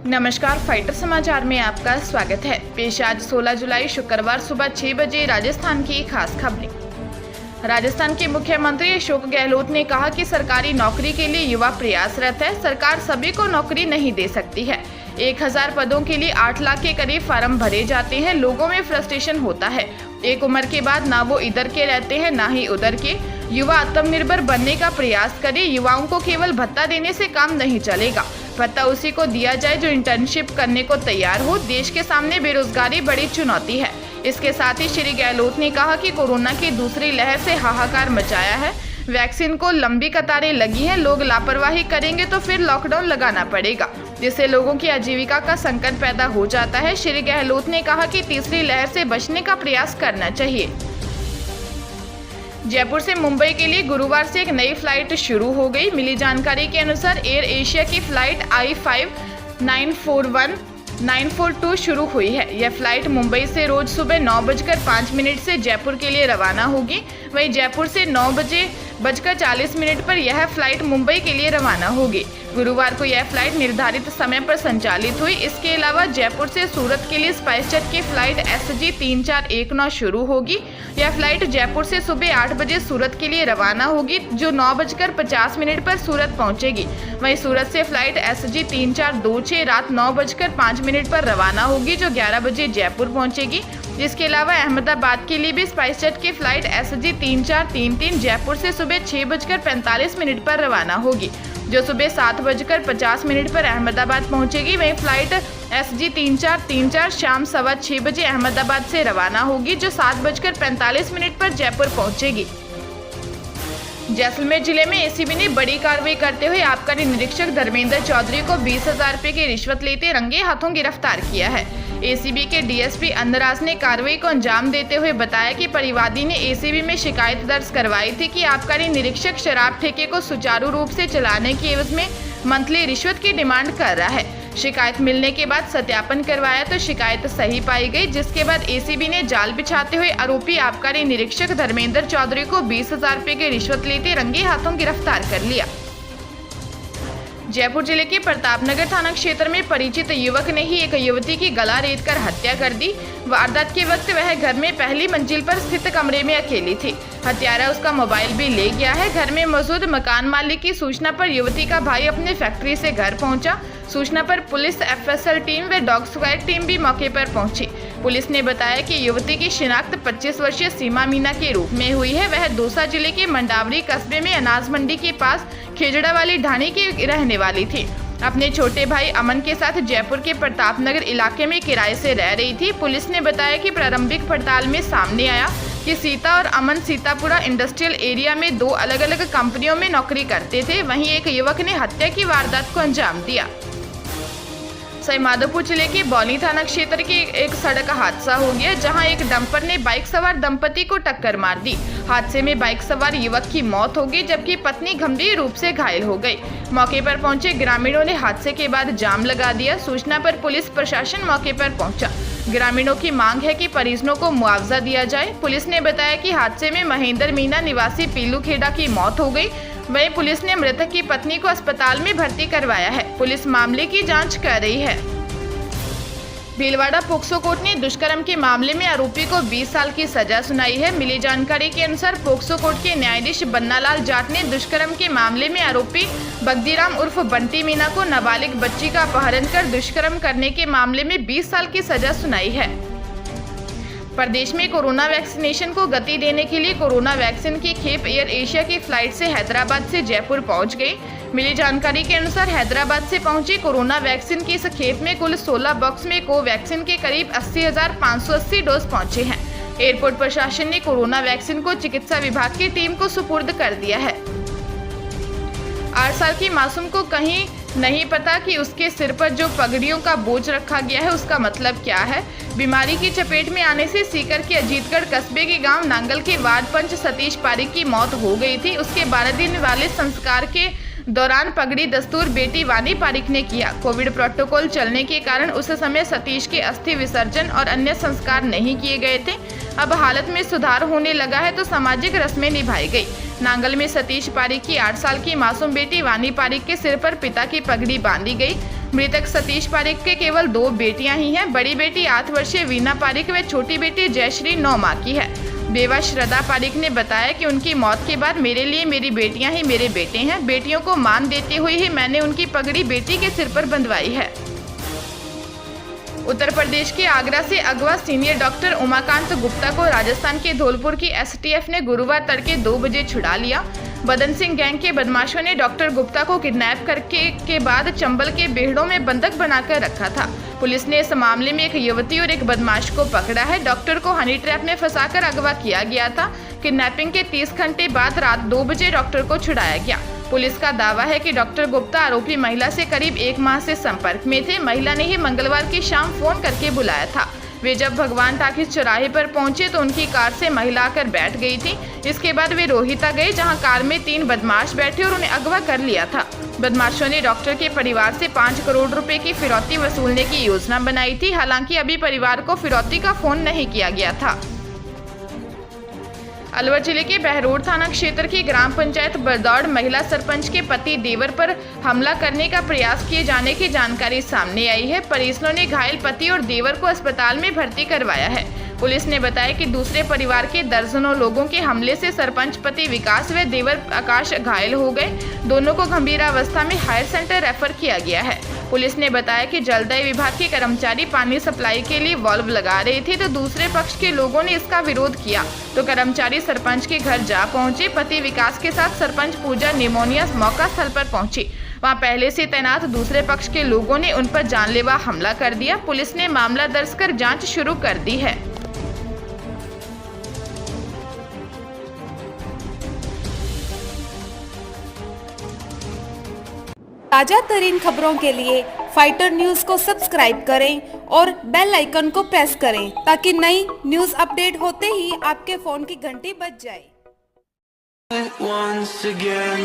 नमस्कार, फाइटर समाचार में आपका स्वागत है। पेश आज 16 जुलाई शुक्रवार सुबह 6 बजे राजस्थान की खास खबरें। राजस्थान के मुख्यमंत्री अशोक गहलोत ने कहा कि सरकारी नौकरी के लिए युवा प्रयासरत है। सरकार सभी को नौकरी नहीं दे सकती है। 1000 पदों के लिए 8 लाख के करीब फार्म भरे जाते हैं। लोगों में फ्रस्ट्रेशन होता है। एक उम्र के बाद ना वो इधर के रहते हैं ना ही उधर के। युवा आत्मनिर्भर बनने का प्रयास करे। युवाओं को केवल भत्ता देने से काम नहीं चलेगा। भत्ता उसी को दिया जाए जो इंटर्नशिप करने को तैयार हो। देश के सामने बेरोजगारी बड़ी चुनौती है। इसके साथ ही श्री गहलोत ने कहा कि कोरोना की दूसरी लहर से हाहाकार मचाया है। वैक्सीन को लंबी कतारें लगी हैं। लोग लापरवाही करेंगे तो फिर लॉकडाउन लगाना पड़ेगा, जिससे लोगों की आजीविका का संकट पैदा हो जाता है। श्री गहलोत ने कहा कि तीसरी लहर से बचने का प्रयास करना चाहिए। जयपुर से मुंबई के लिए गुरुवार से एक नई फ्लाइट शुरू हो गई। मिली जानकारी के अनुसार एयर एशिया की फ्लाइट I-5 942 शुरू हुई है। यह फ्लाइट मुंबई से रोज सुबह 9:05 से जयपुर के लिए रवाना होगी। वहीं जयपुर से 9:40 पर यह फ्लाइट मुंबई के लिए रवाना होगी। गुरुवार को यह फ्लाइट निर्धारित समय पर संचालित हुई। इसके अलावा जयपुर से सूरत के लिए स्पाइसजेट की फ्लाइट SG 3419 शुरू होगी। यह फ्लाइट जयपुर से सुबह 8 बजे सूरत के लिए रवाना होगी, जो 9:50 पर सूरत पहुंचेगी। वहीं सूरत से फ्लाइट SG 3426 रात 9:05 पर रवाना होगी, जो 11 बजे जयपुर पहुंचेगी। इसके अलावा अहमदाबाद के लिए भी स्पाइसजेट की फ्लाइट SG 3433 जयपुर से सुबह 6:45 पर रवाना होगी, जो सुबह 7:50 पर अहमदाबाद पहुंचेगी। वहीं फ्लाइट SG 3434 शाम 6:15 बजे अहमदाबाद से रवाना होगी, जो 7:45 पर जयपुर पहुंचेगी। जैसलमेर जिले में ACB ने बड़ी कार्रवाई करते हुए आबकारी निरीक्षक धर्मेंद्र चौधरी को 20,000 रुपए की रिश्वत लेते रंगे हाथों गिरफ्तार किया है। ACB के DSP अंदराज ने कार्रवाई को अंजाम देते हुए बताया कि परिवादी ने ACB में शिकायत दर्ज करवाई थी कि आबकारी निरीक्षक शराब ठेके को सुचारू रूप से चलाने की एवज में मंथली रिश्वत की डिमांड कर रहा है। शिकायत मिलने के बाद सत्यापन करवाया तो शिकायत सही पाई गई, जिसके बाद ACB ने जाल बिछाते हुए आरोपी आबकारी निरीक्षक धर्मेंद्र चौधरी को 20,000 रुपए की रिश्वत लेते रंगे हाथों गिरफ्तार कर लिया। जयपुर जिले के प्रतापनगर थाना क्षेत्र में परिचित युवक ने ही एक युवती की गला रेतकर हत्या कर दी। वारदात के वक्त वह घर में पहली मंजिल पर स्थित कमरे में अकेली थी। हत्यारा उसका मोबाइल भी ले गया है। घर में मौजूद मकान मालिक की सूचना पर युवती का भाई अपने फैक्ट्री से घर पहुंचा। सूचना पर पुलिस, FSL टीम व डॉग स्क्वाड टीम भी मौके पर पहुंची। पुलिस ने बताया कि युवती की शिनाख्त 25 वर्षीय सीमा मीना के रूप में हुई है। वह दौसा जिले के मंडावरी कस्बे में अनाज मंडी के पास खेजड़ा वाली ढाणी की रहने वाली थी। अपने छोटे भाई अमन के साथ जयपुर के प्रतापनगर इलाके में किराए से रह रही थी। पुलिस ने बताया कि प्रारंभिक पड़ताल में सामने आया कि सीता और अमन सीतापुरा इंडस्ट्रियल एरिया में 2 अलग-अलग कंपनियों में नौकरी करते थे। वहीं एक युवक ने हत्या की वारदात को अंजाम दिया। सवाईमाधोपुर जिले के बौली थाना क्षेत्र के एक सड़क हादसा हो गया, जहां एक डंपर ने बाइक सवार दंपति को टक्कर मार दी। हादसे में बाइक सवार युवक की मौत हो गई, जबकि पत्नी गंभीर रूप से घायल हो गई। मौके पर पहुंचे ग्रामीणों ने हादसे के बाद जाम लगा दिया। सूचना पर पुलिस प्रशासन मौके पर पहुंचा। ग्रामीणों की मांग है कि परिजनों को मुआवजा दिया जाए। पुलिस ने बताया कि हादसे में महेंद्र मीना निवासी पीलूखेड़ा की मौत हो गई। वहीं पुलिस ने मृतक की पत्नी को अस्पताल में भर्ती करवाया है। पुलिस मामले की जांच कर रही है। भीलवाड़ा पोक्सो कोर्ट ने दुष्कर्म के मामले में आरोपी को 20 साल की सजा सुनाई है। मिली जानकारी के अनुसार पोक्सो कोर्ट के न्यायाधीश बन्नालाल जाट ने दुष्कर्म के मामले में आरोपी बगदीराम उर्फ बंटी मीना को नाबालिग बच्ची का अपहरण कर दुष्कर्म करने के मामले में 20 साल की सजा सुनाई है। प्रदेश में कोरोना वैक्सीनेशन को गति देने के लिए कोरोना वैक्सीन की खेप एयर एशिया की फ्लाइट से हैदराबाद से जयपुर पहुंच गई। मिली जानकारी के अनुसार हैदराबाद से पहुंची कोरोना वैक्सीन की इस खेप में कुल 16 बॉक्स में कोवैक्सीन के करीब 80,580 डोज पहुंचे हैं। एयरपोर्ट प्रशासन ने कोरोना वैक्सीन को चिकित्सा विभाग की टीम को सुपुर्द कर दिया है। 8 साल की मासूम को कहीं नहीं पता कि उसके सिर पर जो पगड़ियों का बोझ रखा गया है उसका मतलब क्या है। बीमारी की चपेट में आने से सीकर के अजीतगढ़ कस्बे के गांव नांगल के वार्ड पंच सतीश पारिक की मौत हो गई थी। उसके 12 दिन वाले संस्कार के दौरान पगड़ी दस्तूर बेटी वानी पारिक ने किया। कोविड प्रोटोकॉल चलने के कारण उस समय सतीश के अस्थि विसर्जन और अन्य संस्कार नहीं किए गए थे। अब हालत में सुधार होने लगा है तो सामाजिक रस्में निभाई गई। नांगल में सतीश पारिक की 8 साल की मासूम बेटी वानी पारिक के सिर पर पिता की पगड़ी बांधी गई। मृतक सतीश पारिक के केवल 2 बेटियां ही हैं। बड़ी बेटी 8 वर्षीय वीना पारिक व छोटी बेटी जयश्री 9 माह की है। बेवा श्रद्धा पारिक ने बताया कि उनकी मौत के बाद मेरे लिए मेरी बेटियां ही मेरे बेटे हैं। बेटियों को मान देते हुए ही मैंने उनकी पगड़ी बेटी के सिर पर बंधवाई है। उत्तर प्रदेश के आगरा से अगवा सीनियर डॉक्टर उमाकांत गुप्ता को राजस्थान के धौलपुर की एसटीएफ ने गुरुवार तड़के 2 बजे छुड़ा लिया। बदन सिंह गैंग के बदमाशों ने डॉक्टर गुप्ता को किडनैप करके के बाद चंबल के बेहड़ों में बंधक बनाकर रखा था। पुलिस ने इस मामले में एक युवती और एक बदमाश को पकड़ा है। डॉक्टर को हनी ट्रैप में फंसाकर अगवा किया गया था। किडनैपिंग के 30 घंटे बाद रात 2 बजे डॉक्टर को छुड़ाया गया। पुलिस का दावा है कि डॉक्टर गुप्ता आरोपी महिला से करीब 1 माह से संपर्क में थे। महिला ने ही मंगलवार की शाम फोन करके बुलाया था। वे जब भगवान टाकिज चौराहे पर पहुंचे तो उनकी कार से महिला आकर बैठ गई थी। इसके बाद वे रोहिता गए, जहां कार में 3 बदमाश बैठे और उन्हें अगवा कर लिया था। बदमाशों ने डॉक्टर के परिवार से 5 करोड़ रुपए की फिरौती वसूलने की योजना बनाई थी। हालांकि अभी परिवार को फिरौती का फोन नहीं किया गया था। अलवर जिले के बहरोड थाना क्षेत्र की ग्राम पंचायत बरदौड़ महिला सरपंच के पति देवर पर हमला करने का प्रयास किए जाने की जानकारी सामने आई है। परिजनों ने घायल पति और देवर को अस्पताल में भर्ती करवाया है। पुलिस ने बताया कि दूसरे परिवार के दर्जनों लोगों के हमले से सरपंच पति विकास व देवर आकाश घायल हो गए। दोनों को गंभीर अवस्था में हायर सेंटर रेफर किया गया है। पुलिस ने बताया कि जलदाय विभाग के कर्मचारी पानी सप्लाई के लिए वाल्व लगा रहे थे तो दूसरे पक्ष के लोगों ने इसका विरोध किया तो कर्मचारी सरपंच के घर जा पहुंचे। पति विकास के साथ सरपंच पूजा निमोनिया मौका स्थल पर पहुंची। वहां पहले से तैनात दूसरे पक्ष के लोगों ने उन पर जानलेवा हमला कर दिया। पुलिस ने मामला दर्ज कर जांच शुरू कर दी है। ताजा तरीन खबरों के लिए फाइटर न्यूज को सब्सक्राइब करें और बेल आइकन को प्रेस करें ताकि नई न्यूज अपडेट होते ही आपके फोन की घंटी बज जाए। Once again